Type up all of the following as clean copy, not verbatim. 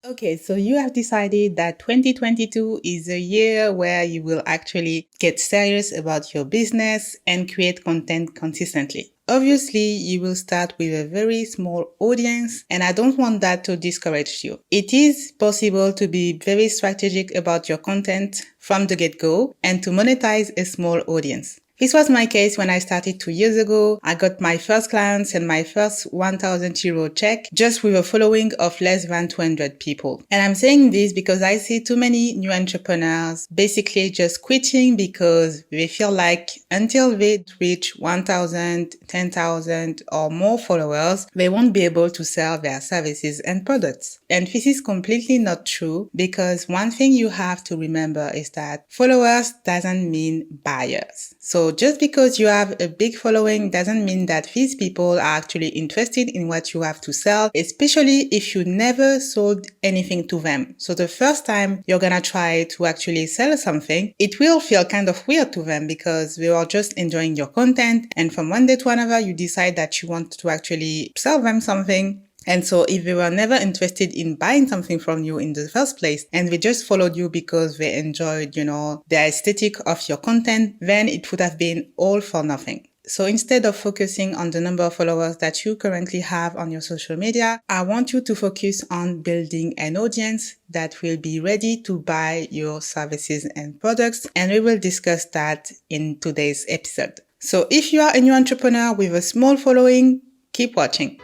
Okay, so you have decided that 2022 is a year where you will actually get serious about your business and create content consistently. Obviously, you will start with a very small audience, and I don't want that to discourage you. It is possible to be very strategic about your content from the get-go and to monetize a small audience. This was my case when I started 2 years ago. I got my first clients and my first 1,000 euro check just with a following of less than 200 people. And I'm saying this because I see too many new entrepreneurs basically just quitting because they feel like until they reach 1,000, 10,000 or more followers, they won't be able to sell their services and products. And this is completely not true because one thing you have to remember is that followers doesn't mean buyers. So just because you have a big following doesn't mean that these people are actually interested in what you have to sell, especially if you never sold anything to them. So the first time you're gonna try to actually sell something, it will feel kind of weird to them because they are just enjoying your content, and from one day to another you decide that you want to actually sell them something. And so if they were never interested in buying something from you in the first place and they just followed you because they enjoyed, the aesthetic of your content, then it would have been all for nothing. So instead of focusing on the number of followers that you currently have on your social media, I want you to focus on building an audience that will be ready to buy your services and products. And we will discuss that in today's episode. So if you are a new entrepreneur with a small following, keep watching.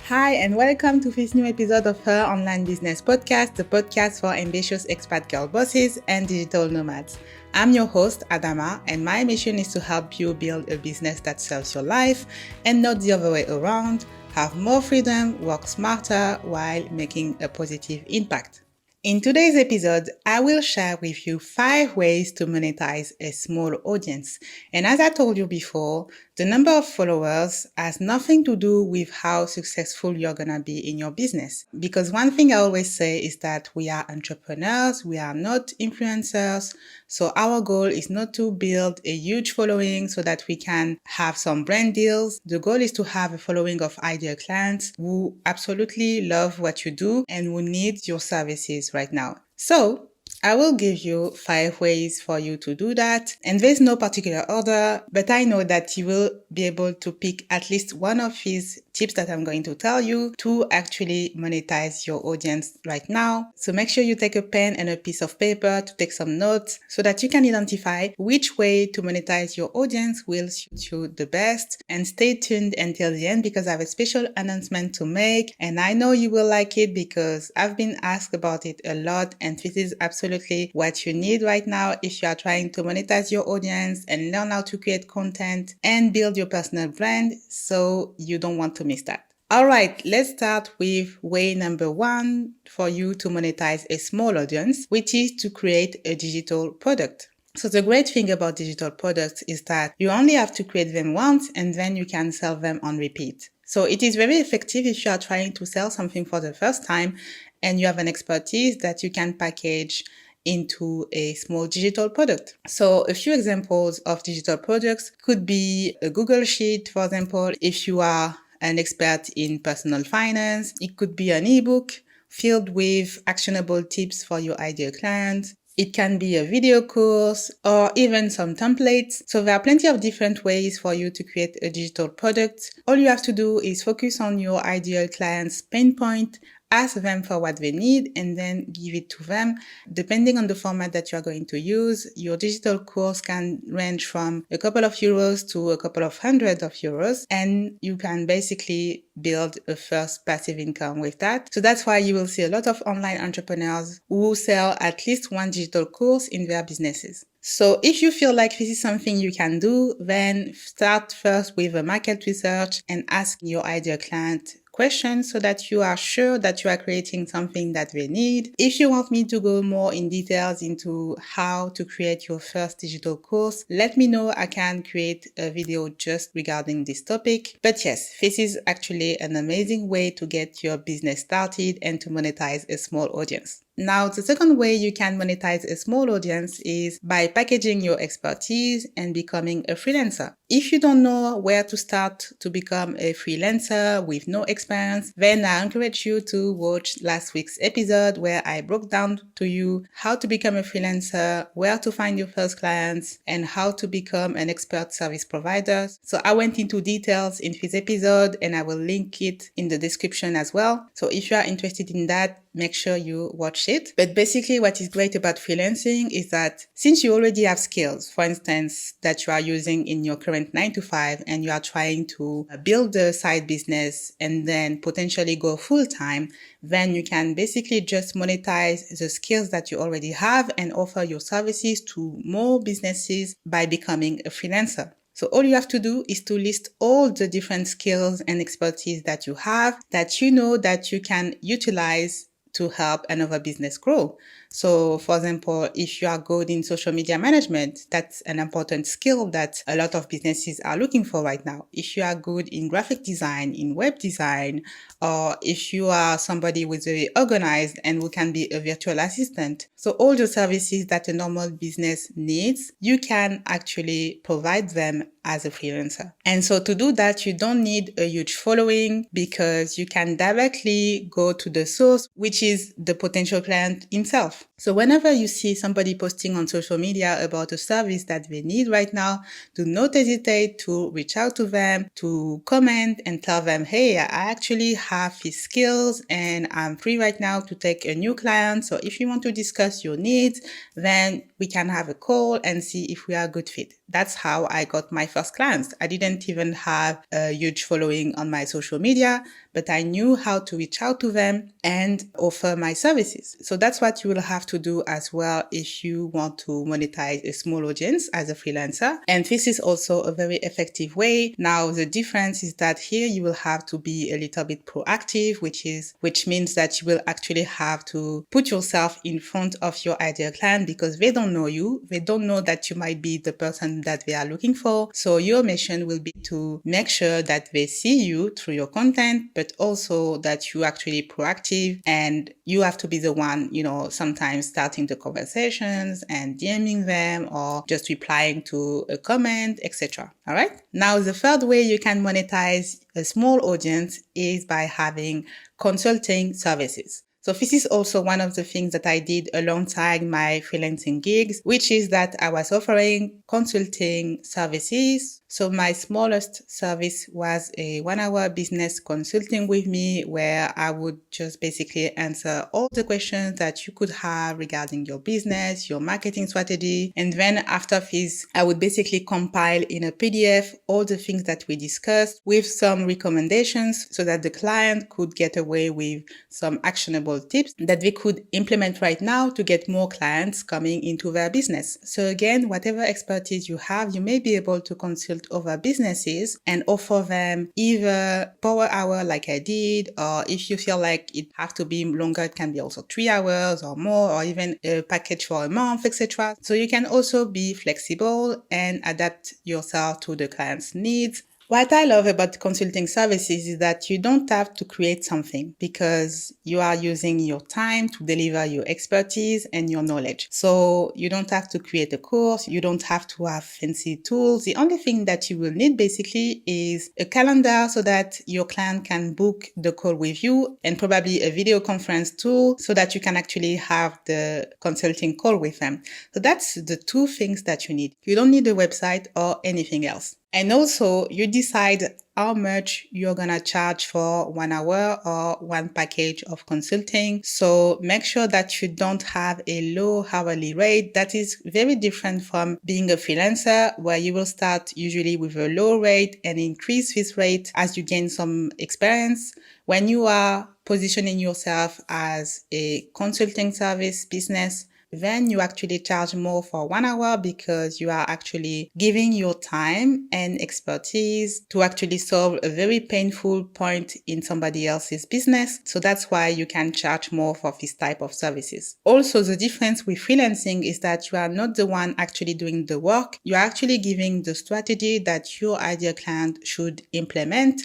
Hi, and welcome to this new episode of Her Online Business Podcast, the podcast for ambitious expat girl bosses and digital nomads. I'm your host, Adama, and my mission is to help you build a business that serves your life and not the other way around, have more freedom, work smarter while making a positive impact. In today's episode, I will share with you 5 ways to monetize a small audience. And as I told you before, the number of followers has nothing to do with how successful you're gonna be in your business. Because one thing I always say is that we are entrepreneurs, we are not influencers. So our goal is not to build a huge following so that we can have some brand deals. The goal is to have a following of ideal clients who absolutely love what you do and who need your services right now. So I will give you 5 ways for you to do that. And there's no particular order, but I know that you will be able to pick at least one of these tips that I'm going to tell you to actually monetize your audience right now. So make sure you take a pen and a piece of paper to take some notes so that you can identify which way to monetize your audience will suit you the best. And stay tuned until the end because I have a special announcement to make. And I know you will like it because I've been asked about it a lot, and this is absolutely what you need right now if you are trying to monetize your audience and learn how to create content and build your personal brand, so you don't want to miss that. All right, let's start with way number 1 for you to monetize a small audience, which is to create a digital product. So the great thing about digital products is that you only have to create them once and then you can sell them on repeat. So it is very effective if you are trying to sell something for the first time and you have an expertise that you can package into a small digital product. So a few examples of digital products could be a Google Sheet, for example, if you are an expert in personal finance. It could be an ebook filled with actionable tips for your ideal clients. It can be a video course or even some templates. So there are plenty of different ways for you to create a digital product. All you have to do is focus on your ideal client's pain point, ask them for what they need, and then give it to them. Depending on the format that you are going to use, your digital course can range from a couple of euros to a couple of hundreds of euros, and you can basically build a first passive income with that. So that's why you will see a lot of online entrepreneurs who sell at least one digital course in their businesses. So if you feel like this is something you can do, then start first with a market research and ask your ideal client questions so that you are sure that you are creating something that they need. If you want me to go more in details into how to create your first digital course, let me know. I can create a video just regarding this topic. But yes, this is actually an amazing way to get your business started and to monetize a small audience. Now, the second way you can monetize a small audience is by packaging your expertise and becoming a freelancer. If you don't know where to start to become a freelancer with no experience, then I encourage you to watch last week's episode where I broke down to you how to become a freelancer, where to find your first clients, and how to become an expert service provider. So I went into details in this episode and I will link it in the description as well. So if you are interested in that, make sure you watch it. But basically what is great about freelancing is that since you already have skills, for instance, that you are using in your current 9 to 5 and you are trying to build a side business and then potentially go full time, then you can basically just monetize the skills that you already have and offer your services to more businesses by becoming a freelancer. So all you have to do is to list all the different skills and expertise that you have that you know that you can utilize to help another business grow. So for example, if you are good in social media management, that's an important skill that a lot of businesses are looking for right now. If you are good in graphic design, in web design, or if you are somebody who is very organized and who can be a virtual assistant. So all the services that a normal business needs, you can actually provide them as a freelancer. And so to do that, you don't need a huge following because you can directly go to the source, which is the potential client himself. So whenever you see somebody posting on social media about a service that they need right now, do not hesitate to reach out to them, to comment and tell them, hey, I actually have these skills and I'm free right now to take a new client. So if you want to discuss your needs, then we can have a call and see if we are a good fit. That's how I got my first clients. I didn't even have a huge following on my social media, but I knew how to reach out to them and offer my services. So that's what you will have to do as well if you want to monetize a small audience as a freelancer. And this is also a very effective way. Now, the difference is that here you will have to be a little bit proactive, which means that you will actually have to put yourself in front of your ideal client because they don't know you. They don't know that you might be the person that they are looking for. So your mission will be to make sure that they see you through your content, but also that you actually proactive and you have to be the one, sometimes starting the conversations and DMing them or just replying to a comment, etc. All right. Now, the third way you can monetize a small audience is by having consulting services. So this is also one of the things that I did alongside my freelancing gigs, which is that I was offering consulting services. So my smallest service was a 1-hour business consulting with me where I would just basically answer all the questions that you could have regarding your business, your marketing strategy. And then after this, I would basically compile in a PDF all the things that we discussed with some recommendations so that the client could get away with some actionable tips that they could implement right now to get more clients coming into their business. So again, whatever expertise you have, you may be able to consult over businesses and offer them either per hour like I did, or if you feel like it have to be longer, it can be also 3 hours or more, or even a package for a month, etc. So you can also be flexible and adapt yourself to the client's needs. What I love about consulting services is that you don't have to create something because you are using your time to deliver your expertise and your knowledge. So you don't have to create a course. You don't have to have fancy tools. The only thing that you will need basically is a calendar so that your client can book the call with you and probably a video conference tool so that you can actually have the consulting call with them. So that's the two things that you need. You don't need a website or anything else. And also, you decide how much you're going to charge for 1 hour or one package of consulting. So make sure that you don't have a low hourly rate. That is very different from being a freelancer where you will start usually with a low rate and increase this rate as you gain some experience. When you are positioning yourself as a consulting service business, then you actually charge more for 1 hour because you are actually giving your time and expertise to actually solve a very painful point in somebody else's business. So that's why you can charge more for this type of services. Also, the difference with freelancing is that you are not the one actually doing the work. You are actually giving the strategy that your ideal client should implement.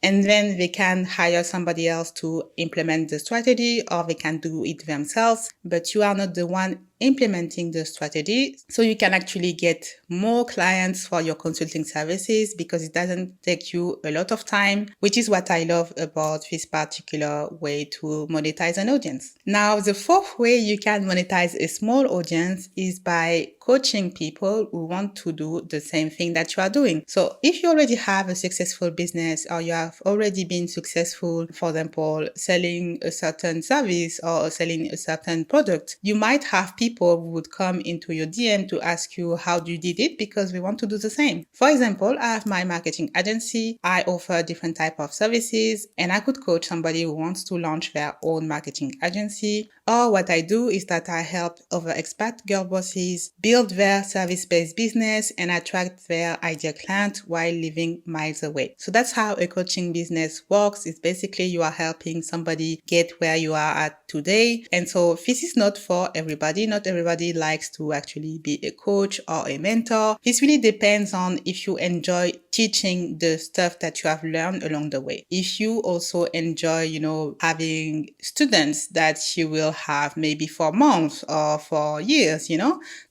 And then they can hire somebody else to implement the strategy, or they can do it themselves, but you are not the one implementing the strategy. So you can actually get more clients for your consulting services because it doesn't take you a lot of time, which is what I love about this particular way to monetize an audience. Now, the fourth way you can monetize a small audience is by coaching people who want to do the same thing that you are doing. So if you already have a successful business, or you have already been successful, for example, selling a certain service or selling a certain product, you might have people who would come into your DM to ask you how you did it because we want to do the same. For example, I have my marketing agency. I offer different type of services, and I could coach somebody who wants to launch their own marketing agency. Or what I do is that I help other expat girl bosses build their service-based business and attract their ideal client while living miles away. So that's how a coaching business works. It's basically you are helping somebody get where you are at today. And so this is not for everybody. Not everybody likes to actually be a coach or a mentor. This really depends on if you enjoy teaching the stuff that you have learned along the way. If you also enjoy, having students that you will have maybe for months or for years,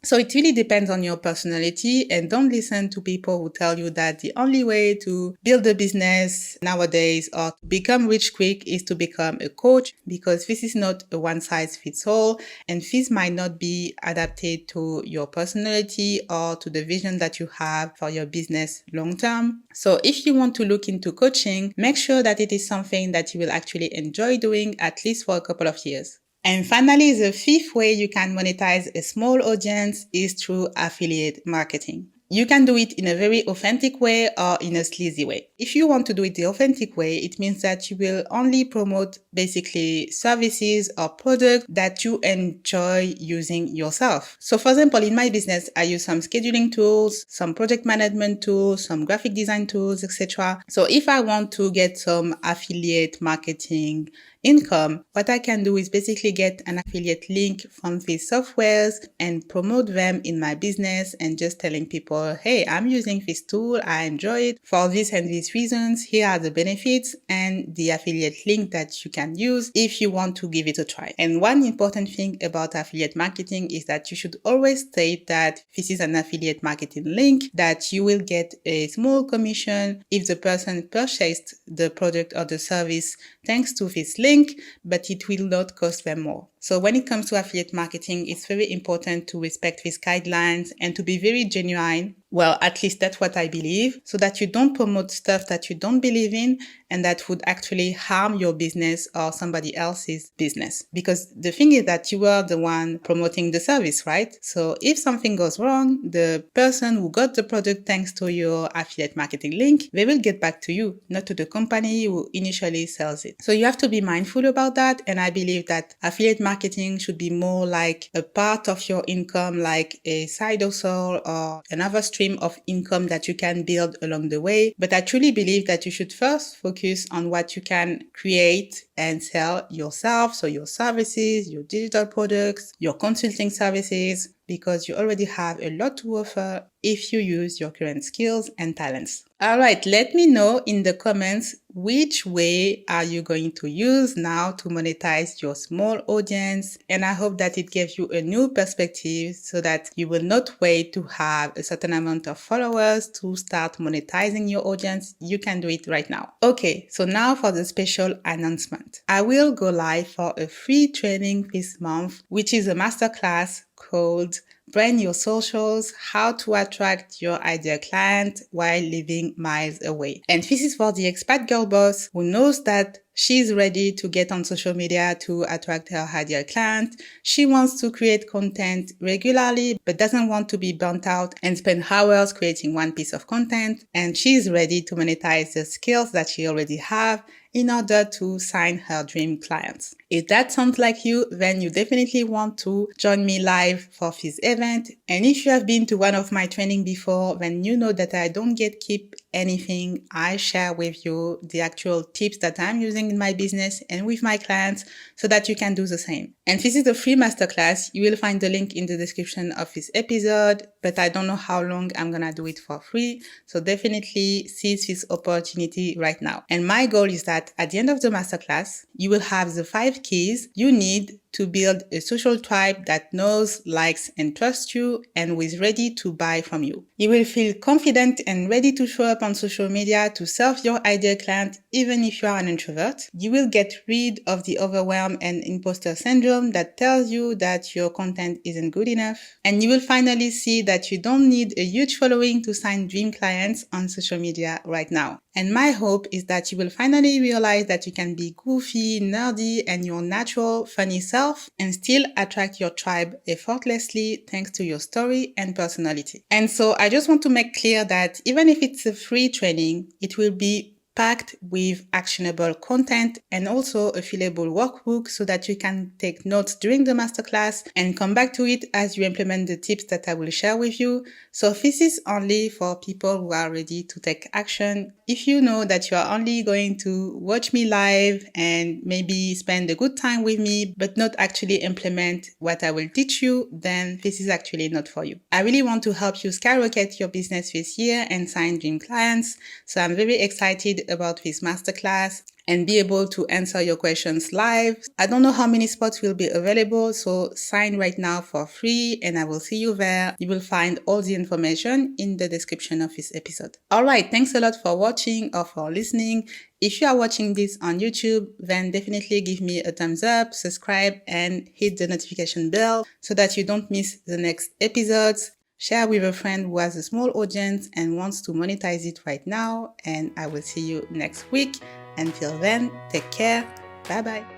So it really depends on your personality, and don't listen to people who tell you that the only way to build a business nowadays or to become rich quick is to become a coach, because this is not a one size fits all, and this might not be adapted to your personality or to the vision that you have for your business long term. So if you want to look into coaching, make sure that it is something that you will actually enjoy doing at least for a couple of years. And finally, the fifth way you can monetize a small audience is through affiliate marketing. You can do it in a very authentic way or in a sleazy way. If you want to do it the authentic way, it means that you will only promote basically services or products that you enjoy using yourself. So for example, in my business, I use some scheduling tools, some project management tools, some graphic design tools, etc. So if I want to get some affiliate marketing income, what I can do is basically get an affiliate link from these softwares and promote them in my business, and just telling people, hey, I'm using this tool, I enjoy it for this and these reasons, here are the benefits and the affiliate link that you can use if you want to give it a try. And one important thing about affiliate marketing is that you should always state that this is an affiliate marketing link, that you will get a small commission if the person purchased the product or the service thanks to this link, but it will not cost them more. So when it comes to affiliate marketing, it's very important to respect these guidelines and to be very genuine. Well, at least that's what I believe, so that you don't promote stuff that you don't believe in and that would actually harm your business or somebody else's business. Because the thing is that you are the one promoting the service, right? So if something goes wrong, the person who got the product thanks to your affiliate marketing link, they will get back to you, not to the company who initially sells it. So you have to be mindful about that. And I believe that affiliate marketing should be more like a part of your income, like a side hustle or another stream of income that you can build along the way. But I truly believe that you should first focus on what you can create and sell yourself. So your services, your digital products, your consulting services, because you already have a lot to offer if you use your current skills and talents. All right, let me know in the comments which way are you going to use now to monetize your small audience. And I hope that it gives you a new perspective so that you will not wait to have a certain amount of followers to start monetizing your audience. You can do it right now. Okay, so now for the special announcement. I will go live for a free training this month, which is a masterclass called Brand Your Socials, How to Attract Your Ideal Client While Living Miles Away. And this is for the expat girl boss who knows that she's ready to get on social media to attract her ideal client. She wants to create content regularly, but doesn't want to be burnt out and spend hours creating one piece of content. And she's ready to monetize the skills that she already has in order to sign her dream clients. If that sounds like you, then you definitely want to join me live for this event event. And if you have been to one of my training before, then you know that I don't keep anything. I share with you the actual tips that I'm using in my business and with my clients so that you can do the same. And this is a free masterclass. You will find the link in the description of this episode, but I don't know how long I'm gonna do it for free. So definitely seize this opportunity right now. And my goal is that at the end of the masterclass, you will have the 5 keys you need to build a social tribe that knows, likes, and trusts you and who is ready to buy from you. You will feel confident and ready to show up on social media to serve your ideal client, even if you are an introvert. You will get rid of the overwhelm and imposter syndrome that tells you that your content isn't good enough. And you will finally see that you don't need a huge following to sign dream clients on social media right now. And my hope is that you will finally realize that you can be goofy, nerdy, and your natural, funny self and still attract your tribe effortlessly thanks to your story and personality. And so I just want to make clear that even if it's a free training, it will be packed with actionable content and also a fillable workbook so that you can take notes during the masterclass and come back to it as you implement the tips that I will share with you. So this is only for people who are ready to take action. If you know that you are only going to watch me live and maybe spend a good time with me, but not actually implement what I will teach you, then this is actually not for you. I really want to help you skyrocket your business this year and sign dream clients. So I'm very excited about this masterclass and be able to answer your questions live. I don't know how many spots will be available, so sign right now for free and I will see you there. You will find all the information in the description of this episode. All right, thanks a lot for watching or for listening. If you are watching this on YouTube, then definitely give me a thumbs up, subscribe, and hit the notification bell so that you don't miss the next episodes. Share with a friend who has a small audience and wants to monetize it right now. And I will see you next week. Until then, take care. Bye bye.